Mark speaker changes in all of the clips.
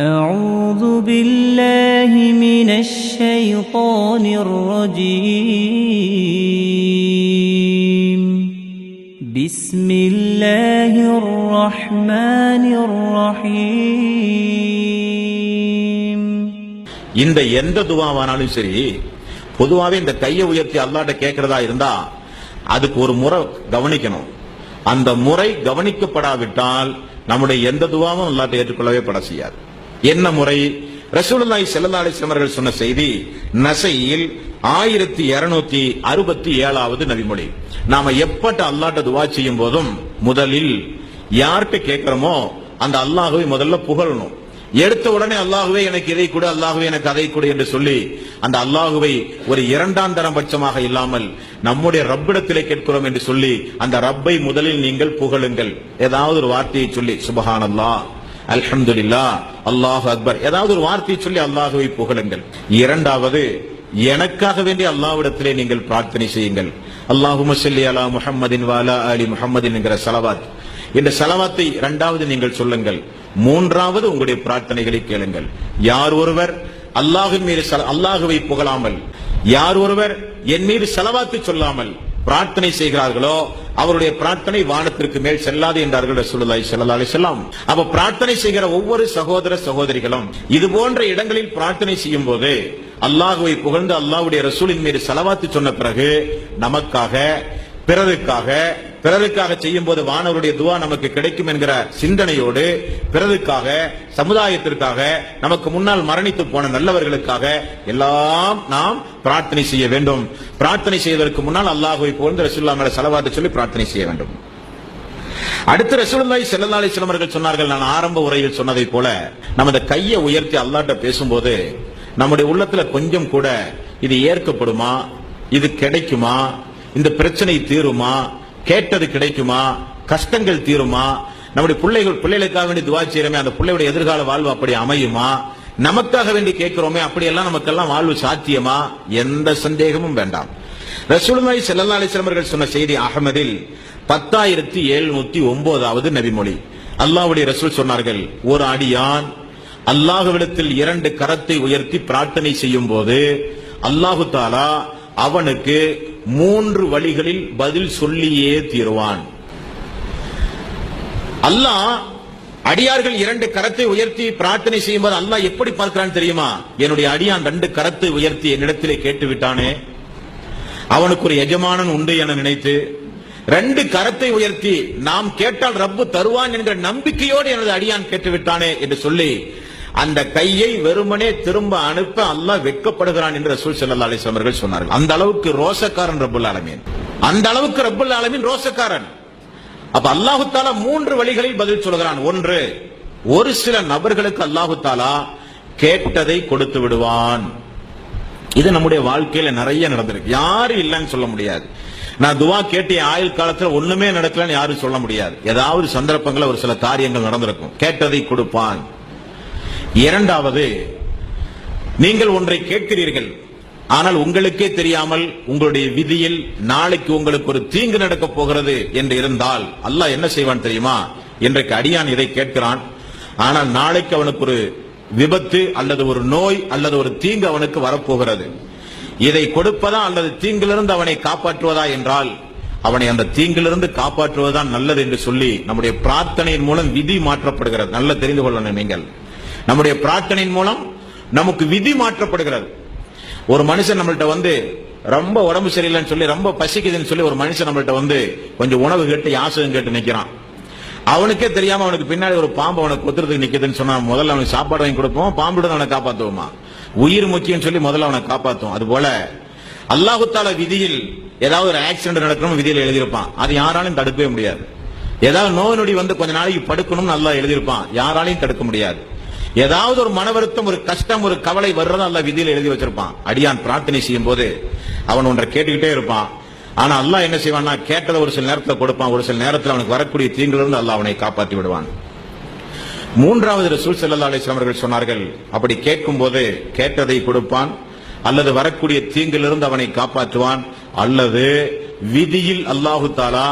Speaker 1: أعوذ بالله من الشيطان الرجيم بسم الله الرحمن الرحيم.
Speaker 2: இந்த எந்த துவாவானாலும் சரி, பொதுவாவே இந்த கையை உயர்த்தி அல்லாஹ்ட்ட கேட்கிறதா இருந்தா அதுக்கு ஒரு முறை கவனிக்கணும். அந்த முறை கவனிக்கப்படாவிட்டால் நம்முடைய எந்த துவாவும் அல்லாஹ்ட்ட ஏற்றுக்கொள்ளவே பட செய்யாது. என்ன முறை? ரசூலுல்லாஹி ஸல்லல்லாஹு அலைஹி வஸல்லம் அவர்கள் சொன்ன செய்தி நஸையில் 1267வது நபிமொழி. நாம எப்பட்ட அல்லாஹ்ட்ட துவா செய்யும் போதும் முதலில் யார்கிட்ட கேட்கிறோமோ அந்த அல்லாஹ்வை முதல்ல புகழணும். எடுத்த உடனே அல்லாஹ்வே எனக்கு இதை கொடு, அல்லாஹ்வே எனக்கு அதை கொடு என்று சொல்லி அந்த அல்லாஹ்வை ஒரு இரண்டாம் தரம் பட்சமாக இல்லாமல் நம்முடைய ரப்பிடத்திலே கேட்கிறோம் என்று சொல்லி அந்த ரப்பை முதலில் நீங்கள் புகழுங்கள். ஏதாவது ஒரு வார்த்தையை சொல்லி சுப்ஹானல்லாஹ், அல்ஹம்துலில்லாஹ், அல்லாஹு அக்பர், ஏதாவது ஒரு வார்த்தையை சொல்லி அல்லாஹ்வை புகழுங்கள். இரண்டாவது, எனக்காக வேண்டிய அல்லாஹ்விடத்திலே நீங்கள் பிரார்த்தனை செய்யுங்கள். அல்லாஹும்ம ஸல்லி அலா முஹம்மதின் வ அலா ஆலி முஹம்மதின் என்கிற ஸலவாத், இந்த ஸலவாத்தை இரண்டாவது நீங்கள் சொல்லுங்கள். மூன்றாவது உங்களுடைய பிரார்த்தனைகளை கேளுங்கள். யார் ஒருவர் அல்லாஹ்வின் மீது அல்லாஹ்வை புகழாமல், யார் ஒருவர் என் மீது ஸலவாத்து சொல்லாமல் பிரார்த்தனை செய்கிறார்களோ அவருடைய பிரார்த்தனை வானத்திற்கு மேல் செல்லாது என்றார்கள் ரசூலுல்லாஹி ஸல்லல்லாஹு அலைஹி வஸல்லம். அப்ப பிரார்த்தனை செய்கிற ஒவ்வொரு சகோதர சகோதரிகளும் இது போன்ற இடங்களில் பிரார்த்தனை செய்யும் போது அல்லாஹ்வை புகழ்ந்து அல்லாஹ்வுடைய ரசூலின் மீது ஸலவாத்து சொன்ன பிறகு நமக்காக பிறருக்காக செய்யும் போது வானவருடைய துவா நமக்கு கிடைக்கும் என்கிற சிந்தனையோடு பிறருக்காக, சமுதாயத்திற்காக, நமக்கு முன்னால் மரணித்து போன நல்லவர்களுக்காக எல்லாம் நாம் பிரார்த்தனை செய்ய வேண்டும். பிரார்த்தனை செய்வதற்கு முன்னால் அல்லாஹ்வை புகழ்ந்து ரசூலுல்லாஹ் மேல ஸலவாத் சொல்லி பிரார்த்தனை செய்ய வேண்டும். அடுத்து ரசூலுல்லாஹி ஸல்லல்லாஹு அலைஹி வஸல்லம் அவர்கள் சொன்னார்கள், நான் ஆரம்ப உரையில் சொன்னதை போல நமது கையை உயர்த்தி அல்லாஹ்ட்ட பேசும்போது நம்முடைய உள்ளத்துல கொஞ்சம் கூட இது ஏற்கப்படுமா, இது கிடைக்குமா, இந்த பிரச்சனை தீருமா, கேட்டது கிடைக்குமா, கஷ்டங்கள் தீருமா, நம்முடைய பிள்ளைகளுக்காக வேண்டி துவா செய்யறோமே அந்த பிள்ளையுடைய எதிர்கால வாழ்வு அப்படி அமையுமா, நமக்காக வேண்டி கேட்கிறோமே அப்படியெல்லாம் நமக்கெல்லாம் வாழ்வு சாத்தியமா, எந்த சந்தேகமும் வேண்டாம். ரசூலுல்லாஹி ஸல்லல்லாஹு அலைஹி வஸல்லம் அவர்கள் சொன்ன செய்தி அஹ்மதில் 10709வது நபிமொழி. அல்லாஹ்வுடைய ரசூல் சொன்னார்கள், ஒரு அடியான் அல்லாஹ்விடத்தில் 2 கரத்தை உயர்த்தி பிரார்த்தனை செய்யும் போது அல்லாஹு தஆலா அவனுக்கு 3 வழிகளில் பதில் சொல்லியே தீருவான். அல்லாஹ் அடியார்கள் 2 கரத்தை உயர்த்தி பிரார்த்தனை செய்யும் போது அல்லாஹ் எப்படி பார்க்கிறான் தெரியுமா? என்னுடைய அடியான் 2 கரத்தை உயர்த்தி என்னிடத்திலே கேட்டு விட்டானே, அவனுக்கு ஒரு எஜமானன் உண்டு என நினைத்து 2 கரத்தை உயர்த்தி நாம் கேட்டால் ரப்பு தருவான் என்கிற நம்பிக்கையோடு எனது அடியான் கேட்டு விட்டானே என்று சொல்லி அந்த கையை வெறுமனே திரும்ப அனுப்ப அல்லாஹ் வெட்கப்படுகிறான் என்று ரசூல் ஸல்லல்லாஹு அலைஹி வஸல்லம் அவர்கள் சொன்னார்கள். அந்த அளவுக்கு ரோசக்காரன் ரப்புல் ஆலமீன், அந்த அளவுக்கு ரப்புல் ஆலமீன் ரோசக்காரன். அப்ப அல்லாஹு தஆலா 3 வழிகளில் பதில் சொல்கிறான். ஒன்று, ஒரு சில நபர்களுக்கு அல்லாஹு தஆலா கேட்டதை கொடுத்து விடுவான். இது நம்முடைய வாழ்க்கையில நிறைய நடந்திருக்கு, யாரும் இல்லைன்னு சொல்ல முடியாது. நான் துவா கேட்ட ஆயுள் காலத்துல ஒண்ணுமே நடக்கலன்னு யாரும் சொல்ல முடியாது. ஏதாவது சந்தர்ப்பங்கள ஒரு சில காரியங்கள் நடந்திருக்கும், கேட்டதை கொடுப்பான். இரண்டாவது, நீங்கள் ஒன்றை கேட்கிறீர்கள், ஆனால் உங்களுக்கே தெரியாமல் உங்களுடைய விதியில் நாளைக்கு உங்களுக்கு ஒரு தீங்கு நடக்க போகிறது என்று இருந்தால் அல்லாஹ் என்ன செய்வான் தெரியுமா? இன்றைக்கு அடியான் இதை கேட்கிறான், ஆனால் நாளைக்கு அவனுக்கு ஒரு விபத்து அல்லது ஒரு நோய் அல்லது ஒரு தீங்கு அவனுக்கு வரப்போகிறது. இதை கொடுப்பதா அல்லது தீங்கிலிருந்து அவனை காப்பாற்றுவதா என்றால் அவனை அந்த தீங்கிலிருந்து காப்பாற்றுவதுதான் நல்லது என்று சொல்லி நம்முடைய பிரார்த்தனையின் மூலம் விதி மாற்றப்படுகிறது. நல்ல தெரிந்து கொள்ளணும் நீங்கள், நம்முடைய பிரார்த்தனையின் மூலம் நமக்கு விதி மாற்றப்படுகிறது. ஒரு மனுஷன் நம்மள்ட்ட வந்து ரொம்ப உடம்பு சரியில்லைன்னு சொல்லி, ரொம்ப பசிக்குதுன்னு சொல்லி ஒரு மனுஷன் நம்மள்ட்ட வந்து கொஞ்சம் உணவு கேட்டு யாசகம் கேட்டு நிக்கிறான். அவனுக்கே தெரியாம அவனுக்கு பின்னாடி ஒரு பாம்பு அவனுக்கு கொத்துறதுக்கு நிக்குதுன்னு சொன்னா முதல்ல அவனுக்கு சாப்பாடு வாங்கி கொடுப்போம், பாம்புடன் அவனை காப்பாத்துவோமா? உயிர் முக்கியம் சொல்லி முதல்ல அவனை காப்பாத்துவோம். அது போல அல்லாஹு தஆலா விதியில் ஏதாவது ஒரு ஆக்சிடென்ட் நடக்கணும் விதியில் எழுதியிருப்பான், அது யாராலையும் தடுக்கவே முடியாது. ஏதாவது நோய் நொடி வந்து கொஞ்ச நாளைக்கு படுக்கணும்னு அல்லாஹ் எழுதியிருப்பான், யாராலையும் தடுக்க முடியாது. ஏதாவது ஒரு மன வருத்தம், ஒரு கஷ்டம், ஒரு கவலை வர்றதா அல்லாஹ் விதியில் எழுதி வச்சிருப்பான். அடியான் பிரார்த்தனை செய்யும் போது அவன் ஒன்றை கேட்டுக்கிட்டே இருப்பான். ஆனா அல்லாஹ் என்ன செய்வான்னா கேட்டதை ஒரு சில நேரத்தில் கொடுப்பான், ஒரு சில நேரத்தில் அவனுக்கு வரக்கூடிய தீங்கிலிருந்து அல்லாஹ் அவனை காப்பாற்றி விடுவான். மூன்றாவது ரசூல் ஸல்லல்லாஹு அலைஹி வஸல்லம் அவர்கள் சொன்னார்கள், அப்படி கேட்கும் போது கேட்டதை கொடுப்பான், அல்லது வரக்கூடிய தீங்கிலிருந்து அவனை காப்பாற்றுவான், அல்லது விதியில் அல்லாஹு தஆலா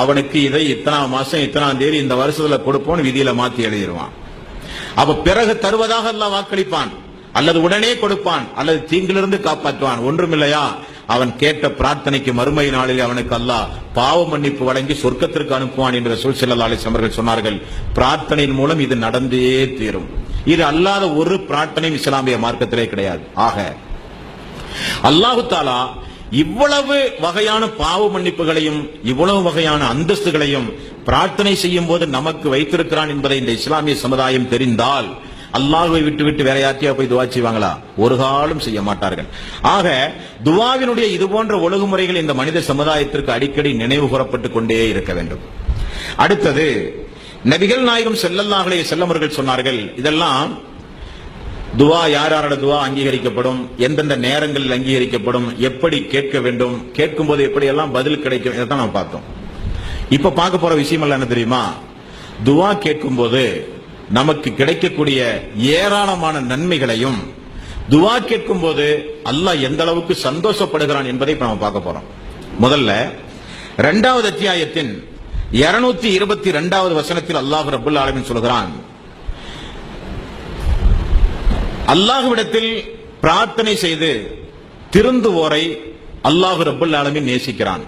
Speaker 2: அவனுக்கு இதை இத்தனாம் மாசம் இத்தனாம் தேதி இந்த வருஷத்துல கொடுப்போம் விதியில மாத்தி எழுதிடுவான். அப்ப பிறகு தருவதாக அல்லாஹ் வாக்களிப்பான், அல்லது உடனே கொடுப்பான், அல்லது தீங்கிலிருந்து காப்பாற்றுவான். ஒன்றுமில்லையா, அவன் கேட்ட பிரார்த்தனைக்கு மறுமை நாளில் அவனுக்கு அல்லாஹ் பாவ மன்னிப்பு வழங்கி சொர்க்கத்திற்கு அனுப்புவான் என்று ரசூல் ஸல்லல்லாஹு அலைஹி வஸல்லம் அவர்கள் சொன்னார்கள். பிரார்த்தனையின் மூலம் இது நடந்தே தீரும். இது அல்லாத ஒரு பிரார்த்தனை இஸ்லாமிய மார்க்கத்திலே கிடையாது. ஆக அல்லாஹு தஆலா இவ்வளவு வகையான பாவ மன்னிப்புகளையும் இவ்வளவு வகையான அந்தஸ்துகளையும் பிரார்த்தனை செய்யும் போது நமக்கு வைத்திருக்கிறான் என்பதை இந்த இஸ்லாமிய சமுதாயம் தெரிந்தால் அல்லாஹ்வை விட்டு வேற யார்ட்டையா போய் துவா செய்வாங்களா? ஒரு காலம் செய்ய மாட்டார்கள். ஆக துவாவினுடைய இது போன்ற ஒழுங்குமுறைகள் இந்த மனித சமுதாயத்திற்கு அடிக்கடி நினைவு கூறப்பட்டுக் கொண்டே இருக்க வேண்டும். அடுத்தது, நபிகள் நாயகம் ஸல்லல்லாஹு அலைஹி வஸல்லம் அவர்கள் சொன்னார்கள், இதெல்லாம் துவா யாரோட துவா அங்கீகரிக்கப்படும், எந்தெந்த நேரங்களில் அங்கீகரிக்கப்படும், எப்படி கேட்க வேண்டும், கேட்கும் போது எப்படி எல்லாம் பதில் கிடைக்கும், இதைத்தான் நம்ம பார்த்தோம். இப்ப பார்க்க போற விஷயம் எல்லாம் என்ன தெரியுமா? துவா கேட்கும் போது நமக்கு கிடைக்கக்கூடிய ஏராளமான நன்மைகளையும், துவா கேட்கும் போது அல்லாஹ் எந்த அளவுக்கு சந்தோஷப்படுகிறான் என்பதை இப்ப நம்ம பார்க்க போறோம். முதல்ல 2வது அத்தியாயத்தின் 222வது வசனத்தில் அல்லாஹ் ரப்பல் ஆலமீன் சொல்கிறான், அல்லாஹ்விடத்தில் பிரார்த்தனை செய்து திருந்துவோரை அல்லாஹ் ரப்பல் ஆலமீன் நேசிக்கிறான்.